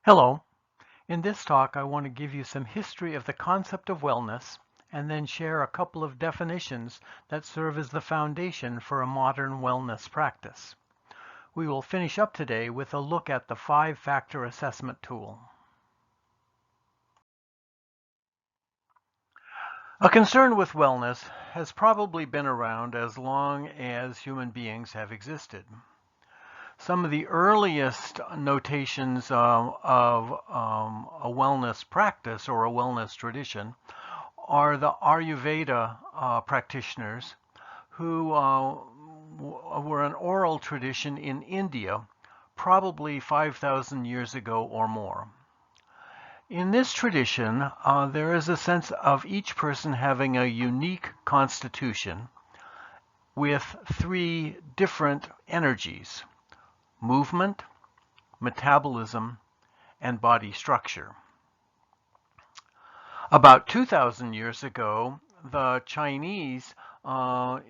Hello. In this talk, I want to give you some history of the concept of wellness and then share a couple of definitions that serve as the foundation for a modern wellness practice. We will finish up today with a look at the 5-factor assessment tool. A concern with wellness has probably been around as long as human beings have existed. Some of the earliest notations of a wellness practice or a wellness tradition are the Ayurveda practitioners who were an oral tradition in India, probably 5,000 years ago or more. In this tradition, there is a sense of each person having a unique constitution with 3 different energies: movement, metabolism, and body structure. About 2,000 years ago, the Chinese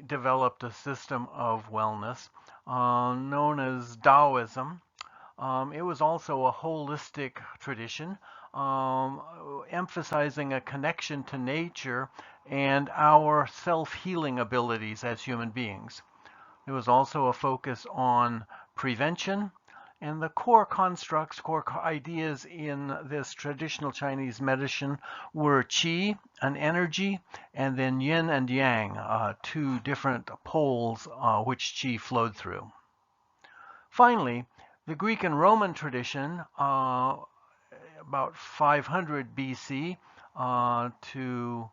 developed a system of wellness known as Taoism. It was also a holistic tradition, emphasizing a connection to nature and our self-healing abilities as human beings. There was also a focus on prevention, and the core constructs, core ideas in this traditional Chinese medicine were qi, an energy, and then yin and yang, 2 different poles which qi flowed through. Finally, the Greek and Roman tradition, about 500 BC to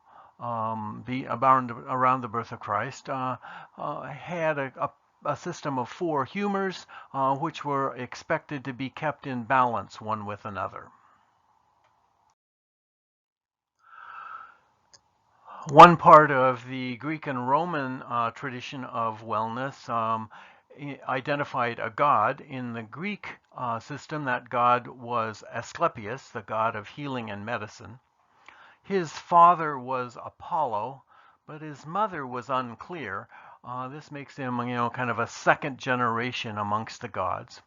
be around the birth of Christ, had a system of 4 humors which were expected to be kept in balance one with another. One part of the Greek and Roman tradition of wellness identified a god. In the Greek system, that god was Asclepius, the god of healing and medicine. His father was Apollo, but his mother was unclear. This makes him, kind of a second generation amongst the gods.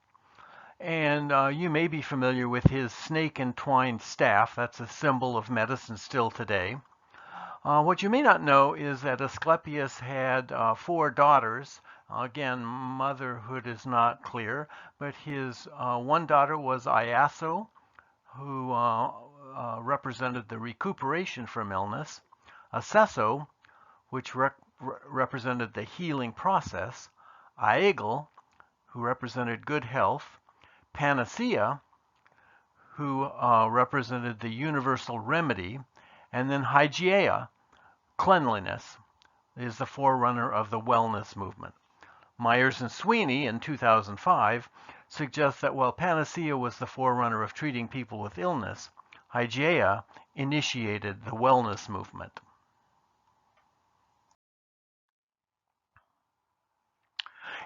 And you may be familiar with his snake-entwined staff. That's a symbol of medicine still today. What you may not know is that Asclepius had 4 daughters. Again, motherhood is not clear, but his one daughter was Iaso, who represented the recuperation from illness; Acesso, which represented the healing process; Aegle, who represented good health; Panacea, who represented the universal remedy; and then Hygiea, cleanliness, is the forerunner of the wellness movement. Myers and Sweeney in 2005 suggest that while Panacea was the forerunner of treating people with illness, Hygiea initiated the wellness movement.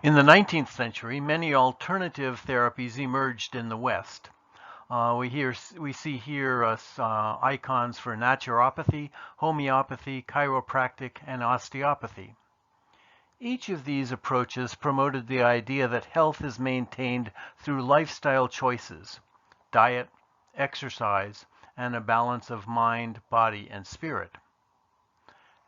In the 19th century, many alternative therapies emerged in the West. We see here icons for naturopathy, homeopathy, chiropractic, and osteopathy. Each of these approaches promoted the idea that health is maintained through lifestyle choices: diet, exercise, and a balance of mind, body, and spirit.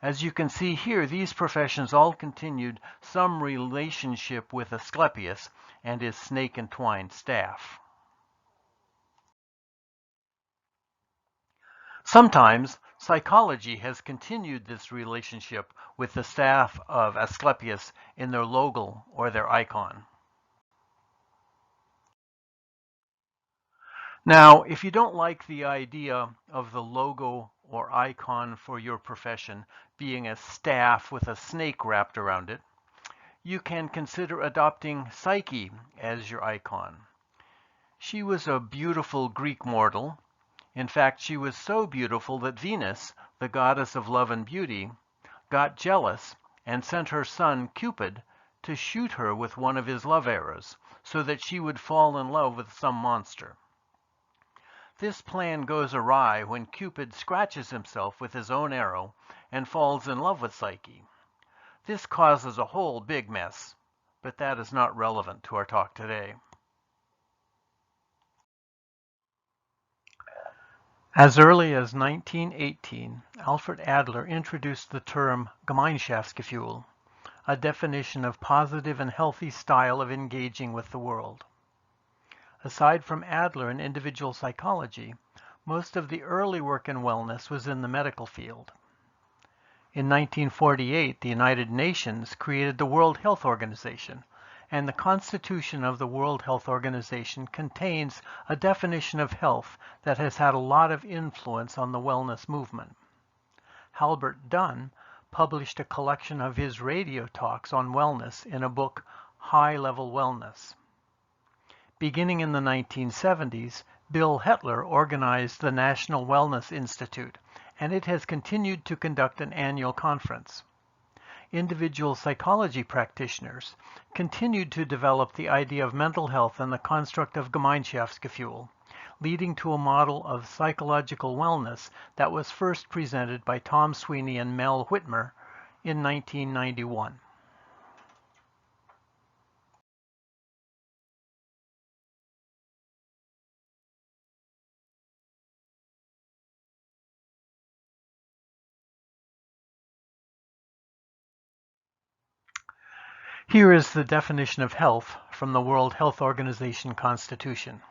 As you can see here, these professions all continued some relationship with Asclepius and his snake-entwined staff. Sometimes psychology has continued this relationship with the staff of Asclepius in their logo or their icon. Now, if you don't like the idea of the logo or icon for your profession being a staff with a snake wrapped around it, you can consider adopting Psyche as your icon. She was a beautiful Greek mortal. In fact, she was so beautiful that Venus, the goddess of love and beauty, got jealous and sent her son Cupid to shoot her with one of his love arrows so that she would fall in love with some monster. This plan goes awry when Cupid scratches himself with his own arrow and falls in love with Psyche. This causes a whole big mess, but that is not relevant to our talk today. As early as 1918, Alfred Adler introduced the term Gemeinschaftsgefühl, a definition of positive and healthy style of engaging with the world. Aside from Adler and individual psychology, most of the early work in wellness was in the medical field. In 1948, the United Nations created the World Health Organization, and the Constitution of the World Health Organization contains a definition of health that has had a lot of influence on the wellness movement. Halbert Dunn published a collection of his radio talks on wellness in a book, High Level Wellness. Beginning in the 1970s, Bill Hetler organized the National Wellness Institute, and it has continued to conduct an annual conference. Individual psychology practitioners continued to develop the idea of mental health and the construct of Gemeinschaftsgefühl, leading to a model of psychological wellness that was first presented by Tom Sweeney and Mel Whitmer in 1991. Here is the definition of health from the World Health Organization Constitution.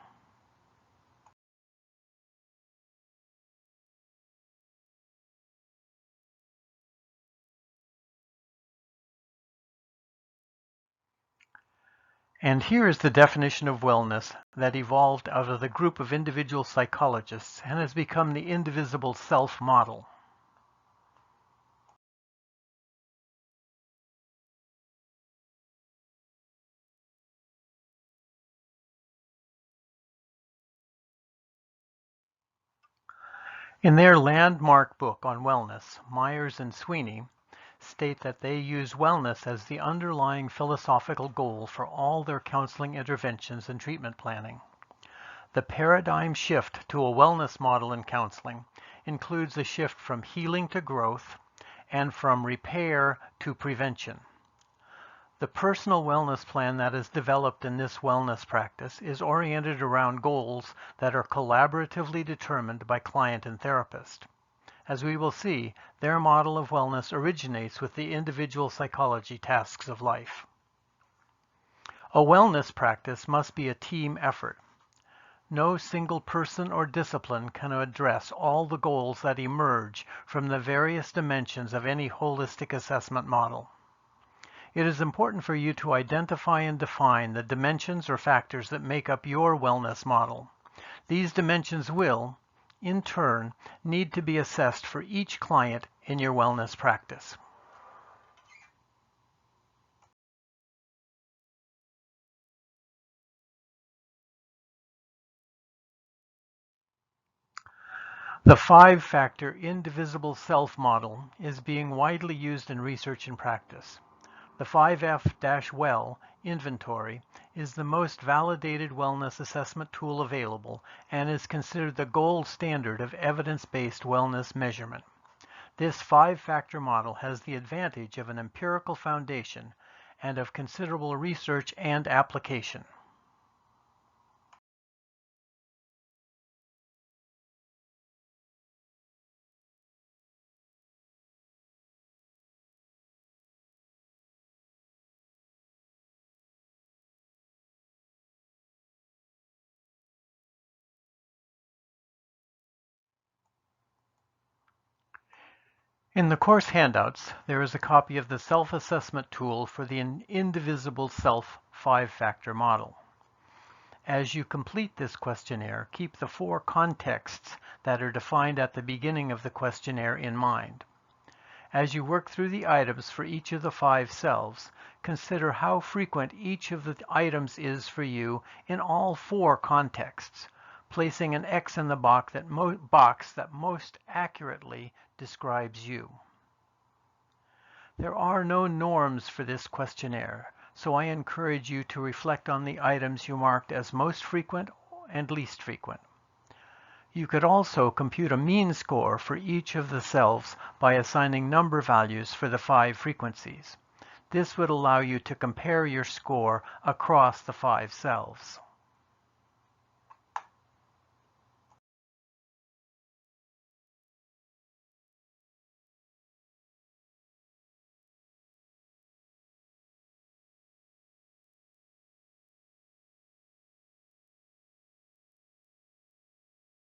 And here is the definition of wellness that evolved out of the group of individual psychologists and has become the indivisible self model. In their landmark book on wellness, Myers and Sweeney state that they use wellness as the underlying philosophical goal for all their counseling interventions and treatment planning. The paradigm shift to a wellness model in counseling includes a shift from healing to growth and from repair to prevention. The personal wellness plan that is developed in this wellness practice is oriented around goals that are collaboratively determined by client and therapist. As we will see, their model of wellness originates with the individual psychology tasks of life. A wellness practice must be a team effort. No single person or discipline can address all the goals that emerge from the various dimensions of any holistic assessment model. It is important for you to identify and define the dimensions or factors that make up your wellness model. These dimensions will, in turn, need to be assessed for each client in your wellness practice. The five-factor indivisible self model is being widely used in research and practice. The 5F-Well inventory is the most validated wellness assessment tool available and is considered the gold standard of evidence-based wellness measurement. This five-factor model has the advantage of an empirical foundation and of considerable research and application. In the course handouts, there is a copy of the self-assessment tool for the indivisible self five-factor model. As you complete this questionnaire, keep the four contexts that are defined at the beginning of the questionnaire in mind. As you work through the items for each of the five selves, consider how frequent each of the items is for you in all four contexts, placing an X in the box that most accurately describes you. There are no norms for this questionnaire, so I encourage you to reflect on the items you marked as most frequent and least frequent. You could also compute a mean score for each of the selves by assigning number values for the five frequencies. This would allow you to compare your score across the five selves.